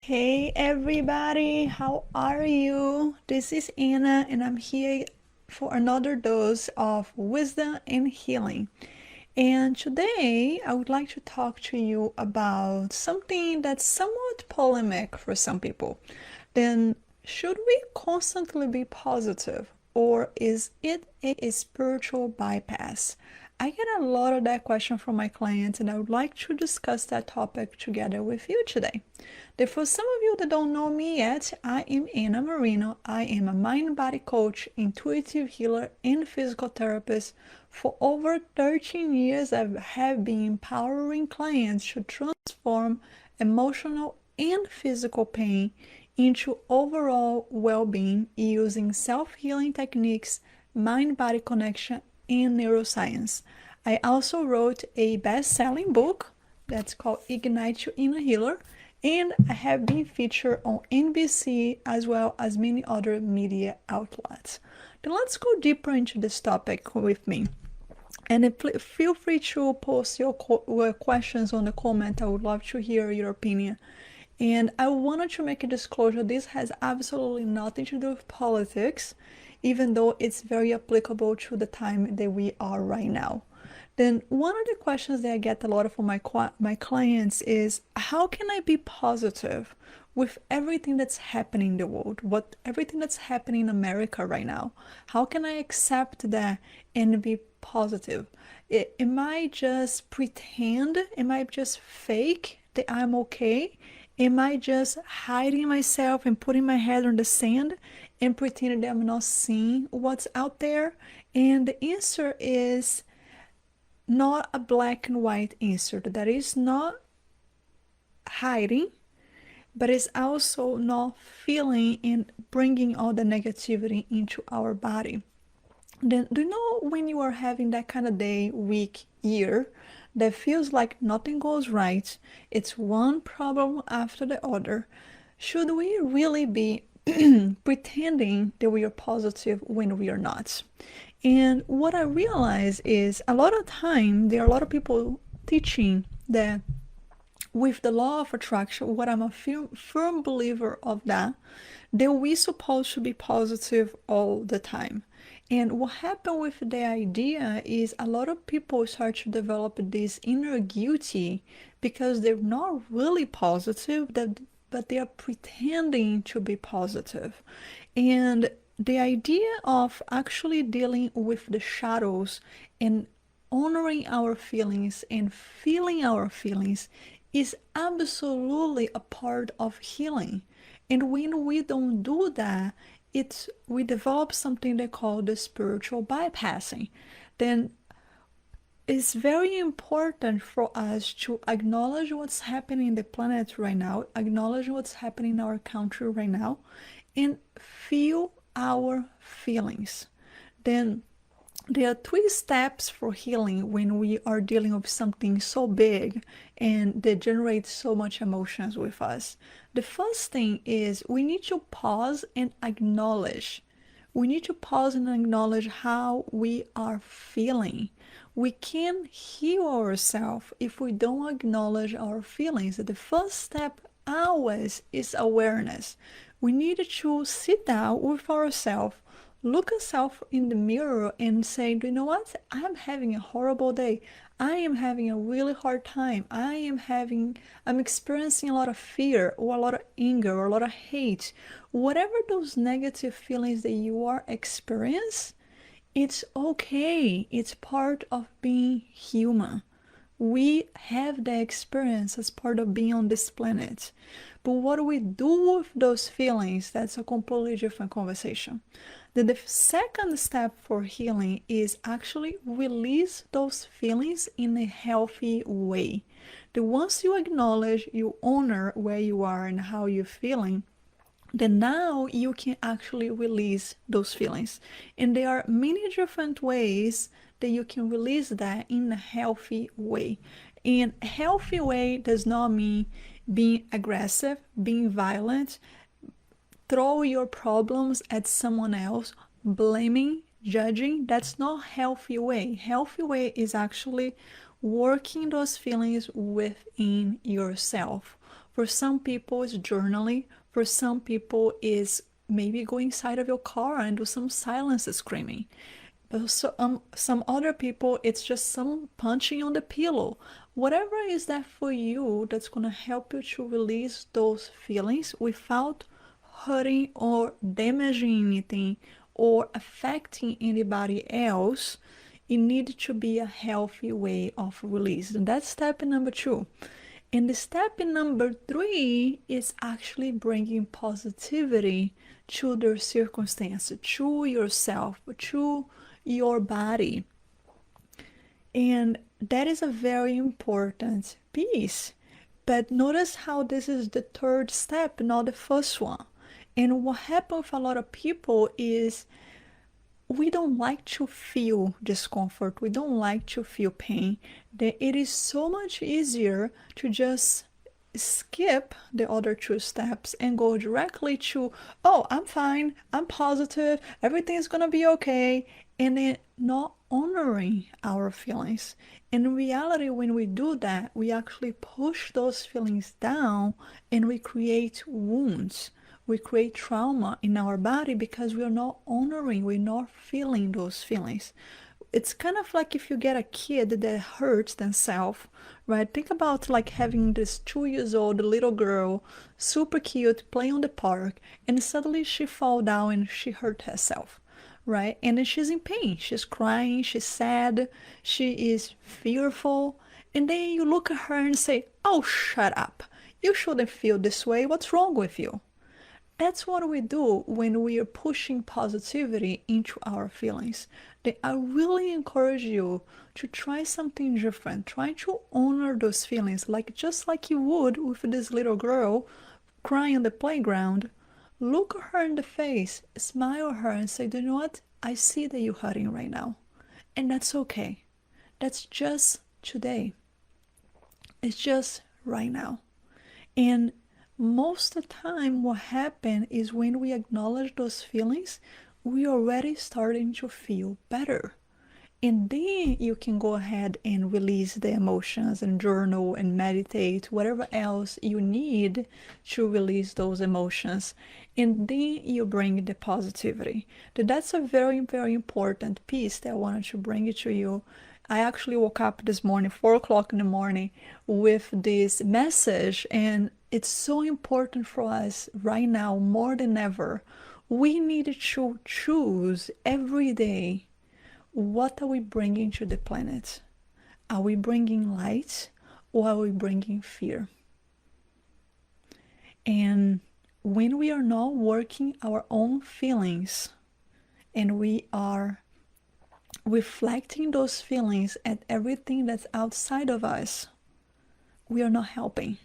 Hey everybody, how are you? This is Anna, and I'm here for another dose of wisdom and healing. And today I would like to talk to you about something that's somewhat polemic for some people. Then, should we constantly be positive, or is it a spiritual bypass? I get a lot of that question from my clients, and I would like to discuss that topic together with you today. For some of you that don't know me yet, I am Anna Marinho. I am a mind-body coach, intuitive healer, and physical therapist. For over 13 years, I have been empowering clients to transform emotional and physical pain into overall well-being using self-healing techniques, mind-body connection, and neuroscience. I also wrote a best-selling book that's called Ignite Your Inner Healer, and I have been featured on NBC as well as many other media outlets. Then let's go deeper into this topic with me. And feel free to post your questions on the comment. I would love to hear your opinion. And I wanted to make a disclosure. This has absolutely nothing to do with politics, even though it's very applicable to the time that we are right now. Then one of the questions that I get a lot from my clients is, how can I be positive with everything that's happening in the world, everything that's happening in America right now? How can I accept that and be positive? Am I just pretend? Am I just fake that I'm okay? Am I just hiding myself and putting my head on the sand and pretending that I'm not seeing what's out there? And the answer is not a black and white answer. That is not hiding, but it's also not feeling and bringing all the negativity into our body. Then, do you know when you are having that kind of day, week, year, that feels like nothing goes right? It's one problem after the other. Should we really be pretending that we are positive when we are not? And what I realize is a lot of time there are a lot of people teaching that with the law of attraction, what I'm a firm believer of that we're supposed to be positive all the time. And what happened with the idea is a lot of people start to develop this inner guilty because they're not really positive, but they are pretending to be positive. And the idea of actually dealing with the shadows and honoring our feelings and feeling our feelings is absolutely a part of healing. And when we don't do that, we develop something they call the spiritual bypassing. Then it's very important for us to acknowledge what's happening in the planet right now, acknowledge what's happening in our country right now, and feel our feelings. Then there are three steps for healing when we are dealing with something so big and that generates so much emotions with us. The first thing is we need to pause and acknowledge. We need to pause and acknowledge how we are feeling. We can't heal ourselves if we don't acknowledge our feelings. The first step always is awareness. We need to sit down with ourselves, look ourselves in the mirror and say, you know what? I'm having a horrible day. I am having a really hard time. I'm experiencing a lot of fear or a lot of anger or a lot of hate. Whatever those negative feelings that you are experiencing, it's okay. It's part of being human. We have that experience as part of being on this planet. But what do we do with those feelings? That's a completely different conversation. Then the second step for healing is actually release those feelings in a healthy way. The once you acknowledge, you honor where you are and how you're feeling, then now you can actually release those feelings. And there are many different ways that you can release that in a healthy way. And healthy way does not mean being aggressive, being violent, throw your problems at someone else, blaming, judging. That's not healthy way. Healthy way is actually working those feelings within yourself. For some people, it's journaling. For some people, it's maybe go inside of your car and do some silence screaming. But some other people, it's just some punching on the pillow. Whatever is that for you, that's gonna help you to release those feelings without hurting or damaging anything or affecting anybody else. It needs to be a healthy way of release. And that's step number 2. And the step number 3 is actually bringing positivity to the circumstance, to yourself, to your body. And that is a very important piece. But notice how this is the 3rd step, not the first one. And what happens with a lot of people is we don't like to feel discomfort. We don't like to feel pain. That it is so much easier to just skip the other 2 steps and go directly to, oh, I'm fine, I'm positive, everything's gonna be okay, and then not honoring our feelings. In reality, when we do that, we actually push those feelings down and we create wounds. We create trauma in our body because we're not honoring, we're not feeling those feelings. It's kind of like if you get a kid that hurts themselves, right? Think about like having this 2 years old little girl, super cute, playing on the park, and suddenly she fall down and she hurt herself, right? And then she's in pain, she's crying, she's sad, she is fearful, and then you look at her and say, oh, shut up. You shouldn't feel this way. What's wrong with you? That's what we do when we are pushing positivity into our feelings. I really encourage you to try something different. Try to honor those feelings, like just like you would with this little girl crying on the playground. Look her in the face, smile at her and say, you know what? I see that you're hurting right now. And that's okay. That's just today. It's just right now. And most of the time what happens is when we acknowledge those feelings, we already starting to feel better. And then you can go ahead and release the emotions and journal and meditate, whatever else you need to release those emotions. And then you bring the positivity. That's a very, very important piece that I wanted to bring it to you. I actually woke up this morning, 4 o'clock in the morning, with this message, and it's so important for us right now more than ever. We need to choose every day, what are we bringing to the planet? Are we bringing light or are we bringing fear? And when we are not working our own feelings and we are reflecting those feelings at everything that's outside of us, we are not helping.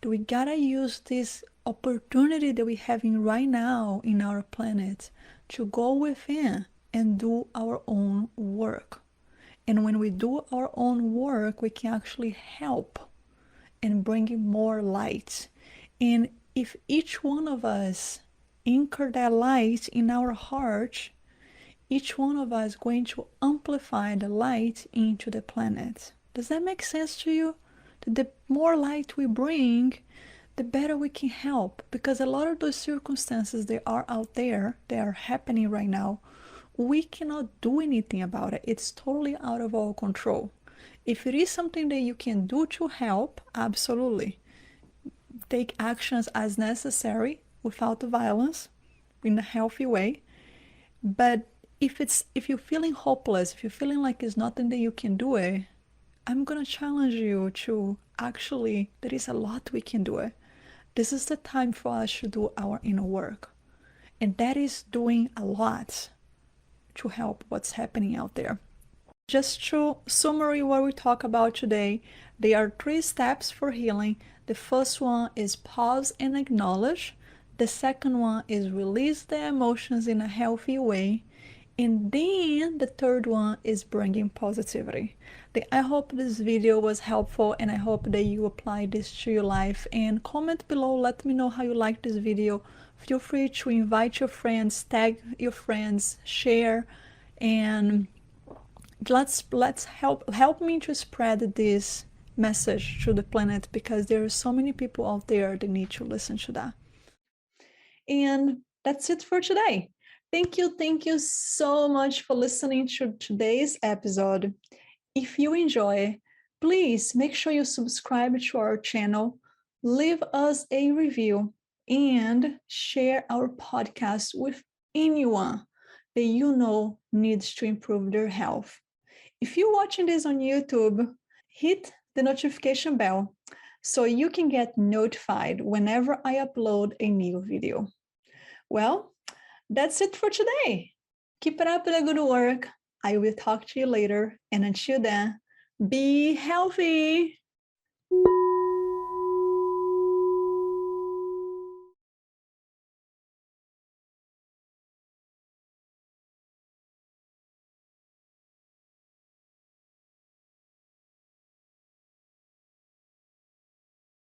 We gotta use this opportunity that we're having right now in our planet to go within and do our own work. And when we do our own work, we can actually help and bring more light. And if each one of us anchor that light in our heart, each one of us is going to amplify the light into the planet. Does that make sense to you? The more light we bring, the better we can help, because a lot of those circumstances that are out there, they are happening right now, we cannot do anything about it. It's totally out of our control. If it is something that you can do to help, absolutely. Take actions as necessary without violence, in a healthy way. But if you're feeling hopeless, if you're feeling like there's nothing that you can do it, I'm gonna challenge you to actually, there is a lot we can do it. This is the time for us to do our inner work. And that is doing a lot to help what's happening out there. Just to summary what we talk about today, there are 3 steps for healing. The first one is pause and acknowledge. The second one is release the emotions in a healthy way. And then the third one is bringing positivity. I hope this video was helpful, and I hope that you apply this to your life. And comment below, let me know how you like this video. Feel free to invite your friends, tag your friends, share, and let's help me to spread this message to the planet, because there are so many people out there that need to listen to that. And that's it for today. Thank you so much for listening to today's episode. If you enjoy, please make sure you subscribe to our channel, leave us a review, and share our podcast with anyone that you know needs to improve their health. If you're watching this on YouTube, hit the notification bell so you can get notified whenever I upload a new video. Well, that's it for today. Keep it up the good work. I will talk to you later. And until then, be healthy.